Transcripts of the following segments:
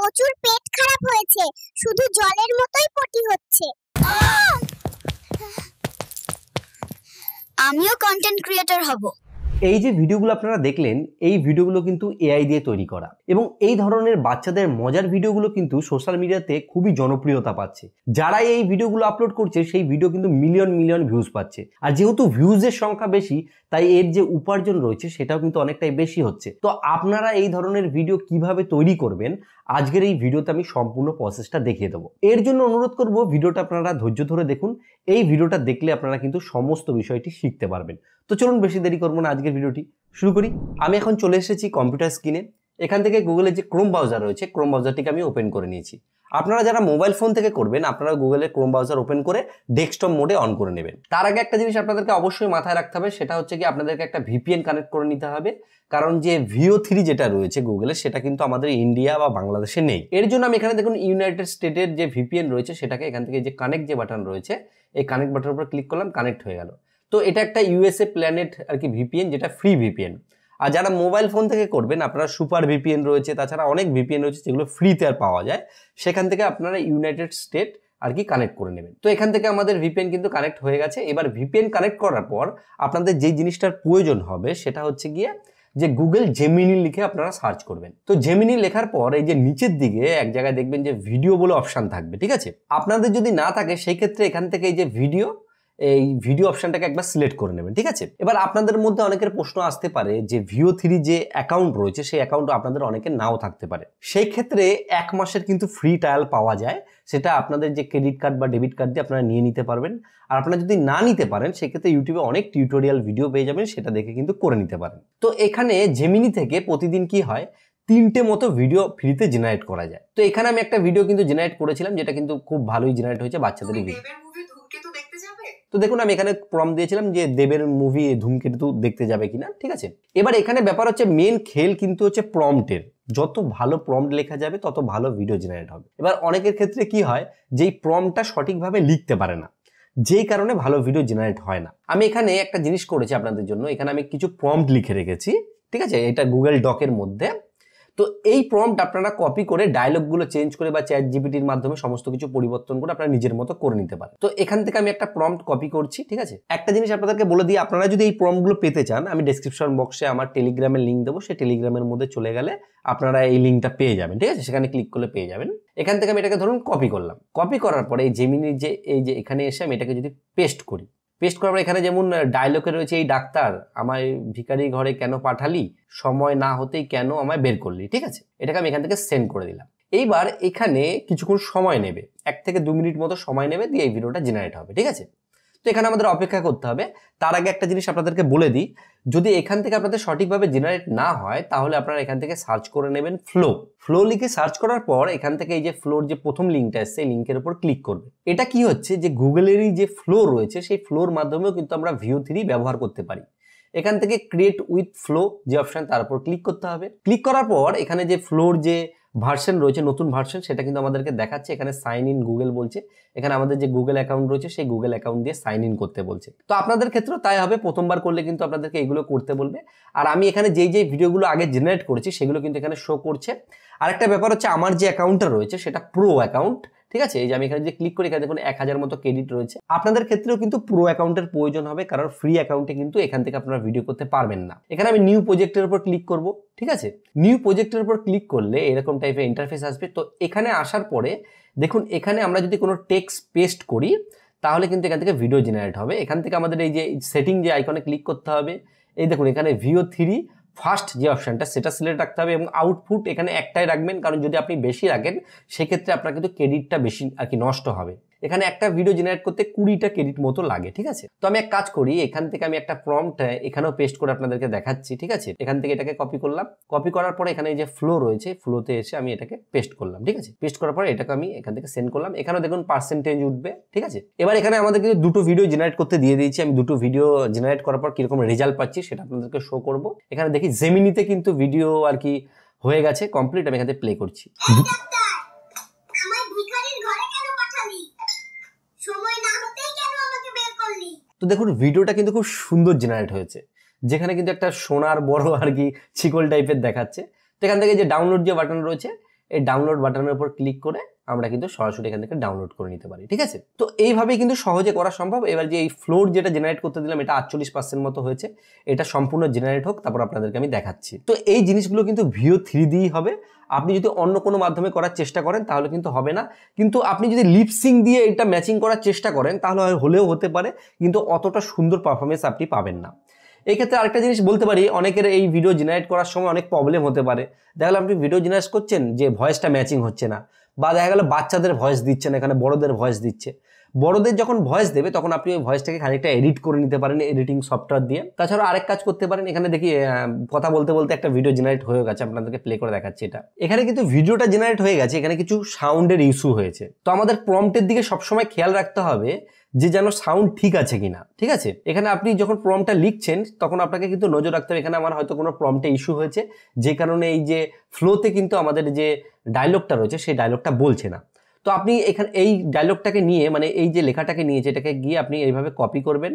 কচুর পেট খারাপ হয়েছে, শুধু জলের মতোই পটি হচ্ছে। আমিও কন্টেন্ট ক্রিয়েটর হব। এই যে ভিডিওগুলো আপনারা দেখলেন, এই ভিডিওগুলো কিন্তু এআই দিয়ে তৈরি করা, এবং এই ধরনের বাচ্চাদের মজার ভিডিওগুলো কিন্তু সোশ্যাল মিডিয়াতে খুবই জনপ্রিয়তা পাচ্ছে। যারা এই ভিডিওগুলো আপলোড করছে সেই ভিডিও কিন্তু মিলিয়ন মিলিয়ন ভিউজ পাচ্ছে। আর যেহেতু ভিউজের সংখ্যা বেশি, তাই এর যে উপার্জন রয়েছে সেটাও কিন্তু অনেকটাই বেশি হচ্ছে। তো আপনারা এই ধরনের ভিডিও কিভাবে তৈরি করবেন, আজকের এই ভিডিওতে আমি সম্পূর্ণ প্রসেসটা দেখিয়ে দেবো। এর জন্য অনুরোধ করব, ভিডিওটা আপনারা ধৈর্য ধরে দেখুন। এই ভিডিওটা দেখলে আপনারা কিন্তু সমস্ত বিষয়টি শিখতে পারবেন। তো চলুন বেশি দেরি করবো না, আজকের ভিডিওটি শুরু করি। আমি এখন চলে এসেছি কম্পিউটার স্ক্রিনে। এখান থেকে গুগলের যে ক্রোম ব্রাউজার রয়েছে, ক্রোম ব্রাউজারটিকে আমি ওপেন করে নিয়েছি। আপনারা যারা মোবাইল ফোন থেকে করবেন, আপনারা গুগলের ক্রোম ব্রাউজার ওপেন করে ডেস্কটপ মোডে অন করে নেবেন। তার আগে একটা জিনিস আপনাদেরকে অবশ্যই মাথায় রাখতে হবে, সেটা হচ্ছে কি আপনাদেরকে একটা ভিপিএন কানেক্ট করে নিতে হবে। কারণ যে VO3 যেটা রয়েছে গুগলের, সেটা কিন্তু আমাদের ইন্ডিয়া বা বাংলাদেশে নেই। এর জন্য আমি এখানে দেখুন ইউনাইটেড স্টেটের যে ভিপিএন রয়েছে সেটাকে এখান থেকে যে কানেক্ট যে বাটন রয়েছে, এই কানেক্ট বাটনের উপর ক্লিক করলাম, কানেক্ট হয়ে গেল। তো এটা একটা USA প্ল্যানেট আর কি ভিপিএন, যেটা ফ্রি ভিপিএন। আর যারা মোবাইল ফোন থেকে করবেন, আপনারা সুপার ভিপিএন রয়েছে, তাছাড়া অনেক ভিপিএন রয়েছে যেগুলো ফ্রিতে আর পাওয়া যায়, সেখান থেকে আপনারা ইউনাইটেড স্টেট আর কি কানেক্ট করে নেবেন। তো এখান থেকে আমাদের ভিপিএন কিন্তু কানেক্ট হয়ে গেছে। এবার ভিপিএন কানেক্ট করার পর আপনাদের যেই জিনিসটার প্রয়োজন হবে সেটা হচ্ছে গিয়ে যে গুগল জেমিনি লিখে আপনারা সার্চ করবেন। তো জেমিনি লেখার পর এই যে নিচের দিকে এক জায়গায় দেখবেন যে ভিডিও বলে অপশান থাকবে, ঠিক আছে। আপনাদের যদি না থাকে সেই ক্ষেত্রে এখান থেকে এই যে এই ভিডিও অপশনটাকে একবার সিলেক্ট করে নেবেন, ঠিক আছে। এবার আপনাদের মধ্যে অনেকের প্রশ্ন আসতে পারে যে VO3 যে অ্যাকাউন্ট রয়েছে সেই অ্যাকাউন্ট আপনাদের অনেকের নাও থাকতে পারে। সেই ক্ষেত্রে 1 মাসের কিন্তু ফ্রি ট্রায়াল পাওয়া যায়। সেটা আপনাদের যে ক্রেডিট কার্ড বা ডেবিট কার্ড দিয়ে আপনারা নিয়ে নিতে পারবেন। আর আপনারা যদি না নিতে পারেন সেক্ষেত্রে ইউটিউবে অনেক টিউটোরিয়াল ভিডিও পেয়ে যাবেন, সেটা দেখে কিন্তু করে নিতে পারেন। তো এখানে জেমিনি থেকে প্রতিদিন কি হয়, 3টে মতো ভিডিও ফ্রিতে জেনারেট করা যায়। তো এখানে আমি একটা ভিডিও কিন্তু জেনারেট করেছিলাম, যেটা কিন্তু খুব ভালোই জেনারেট হয়েছে, বাচ্চাদের ভিডিও। তো দেখুন আমি এখানে প্রম্পট দিয়েছিলাম যে দেবের মুভি ধূমকেতু দেখতে যাবে কিনা, ঠিক আছে। এবার এখানে ব্যাপার হচ্ছে, মেন খেল কিন্তু হচ্ছে প্রম্পটের। যত ভালো প্রম্পট লেখা যাবে তত ভালো ভিডিও জেনারেট হবে। এবার অনেকের ক্ষেত্রে কি হয়, যেই প্রম্পটটা সঠিকভাবে লিখতে পারে না, যেই কারণে ভালো ভিডিও জেনারেট হয় না। আমি এখানে একটা জিনিস করেছি আপনাদের জন্য, এখানে আমি কিছু প্রম্পট লিখে রেখেছি, ঠিক আছে, এটা গুগল ডকের মধ্যে। তো এই প্রম্পট আপনারা কপি করে ডায়লগগুলো চেঞ্জ করে বা চ্যাট জিপিটির মাধ্যমে সমস্ত কিছু পরিবর্তন করে আপনারা নিজের মতো করে নিতে পারেন। তো এখান থেকে আমি একটা প্রম্পট কপি করছি, ঠিক আছে। একটা জিনিস আপনাদেরকে বলে দিই, আপনারা যদি এই প্রম্পটগুলো পেতে চান, আমি ডেসক্রিপশন বক্সে আমার টেলিগ্রামের লিঙ্ক দেবো, সেই টেলিগ্রামের মধ্যে চলে গেলে আপনারা এই লিঙ্কটা পেয়ে যাবেন, ঠিক আছে। সেখানে ক্লিক করলে পেয়ে যাবেন। এখান থেকে আমি এটাকে ধরুন কপি করলাম। কপি করার পরে এই জেমিনির যে এই যে এখানে এসে আমি এটাকে যদি পেস্ট করি, পেস্ট করার পর এখানে যেমন ডায়লগে রয়েছে, এই ডাক্তার আমায় ভিখারি ঘরে কেন পাঠালি, সময় না হতেই কেন আমায় বের করলি, ঠিক আছে। এটাকে আমি এখান থেকে সেন্ড করে দিলাম। এইবার এখানে কিছুক্ষণ সময় নেবে, 1 থেকে 2 মিনিট মতো সময় নেবে, দিয়ে এই ভিডিওটা জেনারেট হবে, ঠিক আছে। তো এখানে আমাদের অপেক্ষা করতে হবে। তার আগে একটা জিনিস আপনাদেরকে বলে দিই, যদি এখান থেকে আপনাদের সঠিকভাবে জেনারেট না হয় তাহলে আপনারা এখান থেকে সার্চ করে নেবেন ফ্লো লিখে সার্চ করার পর এখান থেকে এই যে ফ্লোর যে প্রথম লিঙ্কটা আসছে এই লিঙ্কের উপর ক্লিক করবে। এটা কি হচ্ছে যে গুগলেরই যে ফ্লো রয়েছে সেই ফ্লোর মাধ্যমেও কিন্তু আমরা VO3 ব্যবহার করতে পারি। এখান থেকে ক্রিয়েট উইথ ফ্লো যে অপশন, তার উপর ক্লিক করতে হবে। ক্লিক করার পর এখানে যে ফ্লোর যে ভার্সন রয়েছে, নতুন ভার্সন, সেটা কিন্তু আমাদেরকে দেখাচ্ছে। এখানে সাইন ইন গুগল বলছে, এখানে আমাদের যে গুগল অ্যাকাউন্ট রয়েছে সেই গুগল অ্যাকাউন্ট দিয়ে সাইন ইন করতে বলছে। তো আপনাদের ক্ষেত্রেও তাই হবে, প্রথমবার করলে কিন্তু আপনাদেরকে এগুলো করতে বলবে। আর আমি এখানে যেই ভিডিওগুলো আগে জেনারেট করেছি সেগুলো কিন্তু এখানে শো করছে। আর একটা ব্যাপার হচ্ছে, আমার যে অ্যাকাউন্টটা রয়েছে সেটা প্রো অ্যাকাউন্ট, ঠিক আছে। এই যে আমি এখানে যে ক্লিক করি, এখানে দেখুন 1000 মতো ক্রেডিট রয়েছে। আপনাদের ক্ষেত্রেও কিন্তু প্রো অ্যাকাউন্টের প্রয়োজন হবে, কারণ ফ্রি অ্যাকাউন্টে কিন্তু এখান থেকে আপনারা ভিডিও করতে পারবেন না। এখানে আমি নিউ প্রজেক্টের উপর ক্লিক করব, ঠিক আছে। নিউ প্রজেক্টের উপর ক্লিক করলে এরকম টাইপের ইন্টারফেস আসবে। তো এখানে আসার পরে দেখুন, এখানে আমরা যদি কোনো টেক্সট পেস্ট করি তাহলে কিন্তু এখান থেকে ভিডিও জেনারেট হবে। এখান থেকে আমাদের এই যে সেটিং যে আইকনে ক্লিক করতে হবে। এই দেখুন এখানে VO3 ফার্স্ট যে অপশনটা সেটা সিলেক্ট রাখতে হবে, এবং আউটপুট এখানে একটাই রাখবেন, কারণ যদি আপনি বেশি রাখেন সেক্ষেত্রে আপনার কিন্তু ক্রেডিটটা বেশি আর কি নষ্ট হবে। এখানে একটা ভিডিও জেনারেট করতে 20টা ক্রেডিট মতো লাগে, ঠিক আছে। তো আমি এক কাজ করি, এখান থেকে আমি একটা প্রম্পট এখানেও পেস্ট করে আপনাদেরকে দেখাচ্ছি, ঠিক আছে। এখান থেকে এটাকে কপি করলাম, কপি করার পরে এখানে যে ফ্লো রয়েছে, ফ্লোতে এসে আমি এটাকে পেস্ট করলাম, ঠিক আছে। পেস্ট করার পরে এটাকে আমি এখান থেকে সেন্ড করলাম। এখানেও দেখুন পার্সেন্টেজ উঠবে, ঠিক আছে। এবার এখানে আমাদের কিন্তু 2টো ভিডিও জেনারেট করতে দিয়ে দিয়েছি। আমি 2টো ভিডিও জেনারেট করার পর কিরকম রেজাল্ট পাচ্ছি সেটা আপনাদেরকে শো করব। এখানে দেখি জেমিনিতে কিন্তু ভিডিও আর কি হয়ে গেছে কমপ্লিট। আমি এখানে প্লে করছি। তো দেখুন ভিডিওটা কিন্তু খুব সুন্দর জেনারেট হয়েছে, যেখানে কিন্তু একটা সোনার বড় আর কি শিকল টাইপের দেখাচ্ছে। তো এখান থেকে যে ডাউনলোড যে বাটন রয়েছে এই ডাউনলোড বাটনের উপর ক্লিক করে আমরা কিন্তু সরাসরি এখান থেকে ডাউনলোড করে নিতে পারি, ঠিক আছে। তো এইভাবে কিন্তু সহজে করা সম্ভব। এবার যে এই ফ্লোর যেটা জেনারেট করতে দিলাম এটা 48% মতো হয়েছে, এটা সম্পূর্ণ জেনারেট হোক, তারপর আপনাদেরকে আমি দেখাচ্ছি। তো এই জিনিসগুলো কিন্তু ভিও 3 দিয়েই হবে। আপনি যদি অন্য কোনো মাধ্যমে করার চেষ্টা করেন তাহলে কিন্তু হবে না, কিন্তু আপনি যদি লিপসিং দিয়ে এটা ম্যাচিং করার চেষ্টা করেন তাহলে হলেও হতে পারে, কিন্তু অতটা সুন্দর পারফরমেন্স আপনি পাবেন না। এই ক্ষেত্রে আরেকটা জিনিস বলতে পারি, অনেকের এই ভিডিও জেনারেট করার সময় অনেক প্রবলেম হতে পারে। দেখা গেল আপনি ভিডিও জেনারেট করছেন যে ভয়েসটা ম্যাচিং হচ্ছে না, বা দেখা গেল বাচ্চাদের ভয়েস দিচ্ছে না, এখানে বড়দের ভয়েস দিচ্ছে। বড়দের যখন ভয়েস দেবে তখন আপনি ওই ভয়েসটাকে খানিকটা এডিট করে নিতে পারেন এডিটিং সফটওয়্যার দিয়ে। তাছাড়া আরেক কাজ করতে পারেন, এখানে দেখি কথা বলতে বলতে একটা ভিডিও জেনারেট হয়ে গেছে, আপনাদেরকে প্লে করে দেখাচ্ছি। এটা এখানে কিন্তু ভিডিওটা জেনারেট হয়ে গেছে, এখানে কিছু সাউন্ডের ইস্যু হয়েছে। তো আমাদের প্রম্পটের দিকে সবসময় খেয়াল রাখতে হবে যে যেন সাউন্ড ঠিক আছে কিনা, ঠিক আছে। এখানে আপনি যখন প্রম্পটটা লিখছেন তখন আপনাকে কিন্তু নজর রাখতে হবে, এখানে আমার হয়তো কোনো প্রম্পটে ইস্যু হয়েছে, যে কারণে এই যে ফ্লোতে কিন্তু আমাদের যে ডায়লগটা রয়েছে সেই ডায়লগটা বলছে না। তো আপনি এখানে এই ডায়লগটাকে নিয়ে, মানে এই যে লেখাটাকে নিয়েছে এটাকে গিয়ে আপনি এইভাবে কপি করবেন।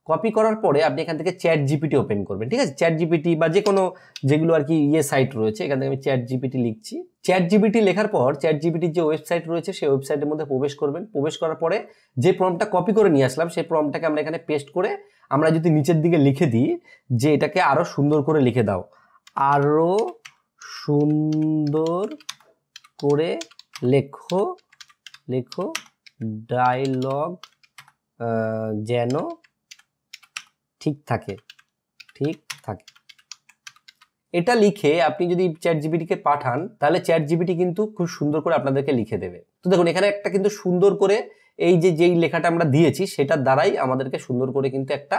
কপি করার পরে আপনি এখান থেকে চ্যাট জিপিটি ওপেন করবেন, ঠিক আছে। চ্যাট জিপিটি বা যে কোনো যেগুলো আর কি সাইট রয়েছে, এখান থেকে আমি চ্যাট জিপিটি লিখছি। চ্যাট জিপিটি লেখার পর চ্যাট জিপিটির যে ওয়েবসাইট রয়েছে সেই ওয়েবসাইটের মধ্যে প্রবেশ করবেন। প্রবেশ করার পরে যে প্রম্পটটা কপি করে নিয়ে আসলাম সেই প্রম্পটটাকে আমরা এখানে পেস্ট করে আমরা যদি নিচের দিকে লিখে দিই যে এটাকে আরো সুন্দর করে লিখে দাও, আরো সুন্দর করে লেখো লেখো ডায়লগ যেন ঠিক থাকে, এটা লিখে আপনি যদি চ্যাট জিপিটিকে পাঠান তাহলে চ্যাট জিপিটি কিন্তু খুব সুন্দর করে আপনাদেরকে লিখে দেবে। তো দেখুন এখানে একটা কিন্তু সুন্দর করে এই যে যেই লেখাটা আমরা দিয়েছি সেটার দ্বারাই আমাদেরকে সুন্দর করে কিন্তু একটা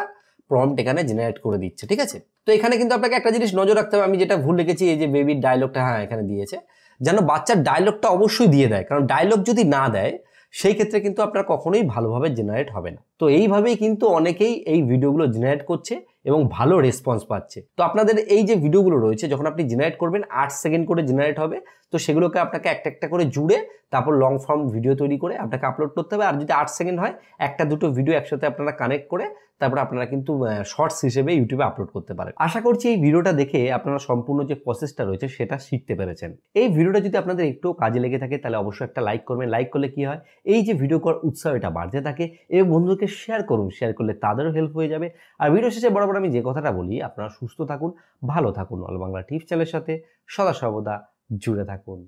প্রম্পট এখানে জেনারেট করে দিচ্ছে, ঠিক আছে। তো এখানে কিন্তু আপনাকে একটা জিনিস নজর রাখতে হবে, আমি যেটা ভুল লিখেছি এই যে বেবির ডায়লগটা, হ্যাঁ এখানে দিয়েছে, যেন বাচ্চার ডায়লগটা অবশ্যই দিয়ে দেয়, কারণ ডায়লগ যদি না দেয় সেই ক্ষেত্রে কিন্তু আপনার কখনোই ভালোভাবে জেনারেট হবে না। তো এইভাবেই কিন্তু অনেকেই এই ভিডিওগুলো জেনারেট করছে এবং ভালো রেসপন্স পাচ্ছে। তো আপনাদের এই যে ভিডিওগুলো রয়েছে যখন আপনি জেনারেট করবেন 8 সেকেন্ড করে জেনারেট হবে, তো সেগুলোকে আপনাকে একটা একটা করে জুড়ে তারপর লং ফর্ম ভিডিও তৈরি করে আপনাকে আপলোড করতে হবে। আর যদি 8 সেকেন্ড হয় একটা দুটো ভিডিও একসাথে আপনারা কানেক্ট করে তারপর আপনারা কিন্তু শর্টস হিসেবে ইউটিউবে আপলোড করতে পারেন। আশা করছি এই ভিডিওটা দেখে আপনারা সম্পূর্ণ যে প্রসেসটা রয়েছে সেটা শিখতে পেরেছেন। এই ভিডিওটা যদি আপনাদের একটু কাজে লেগে থাকে তাহলে অবশ্যই একটা লাইক করবেন। লাইক করলে কি হয়, এই যে ভিডিও করার উৎসাহ এটা বাড়তে থাকে, এবং বন্ধুকে শেয়ার করুন, শেয়ার করলে তাদেরও হেল্প হয়ে যাবে। আর ভিডিও শেষে বরাবর আমি যে কথাটা বলি, আপনারা সুস্থ থাকুন, ভালো থাকুন, অল বাংলা টিপস চ্যানেলের সাথে সদা সর্বদা জুড়ে থাকুন।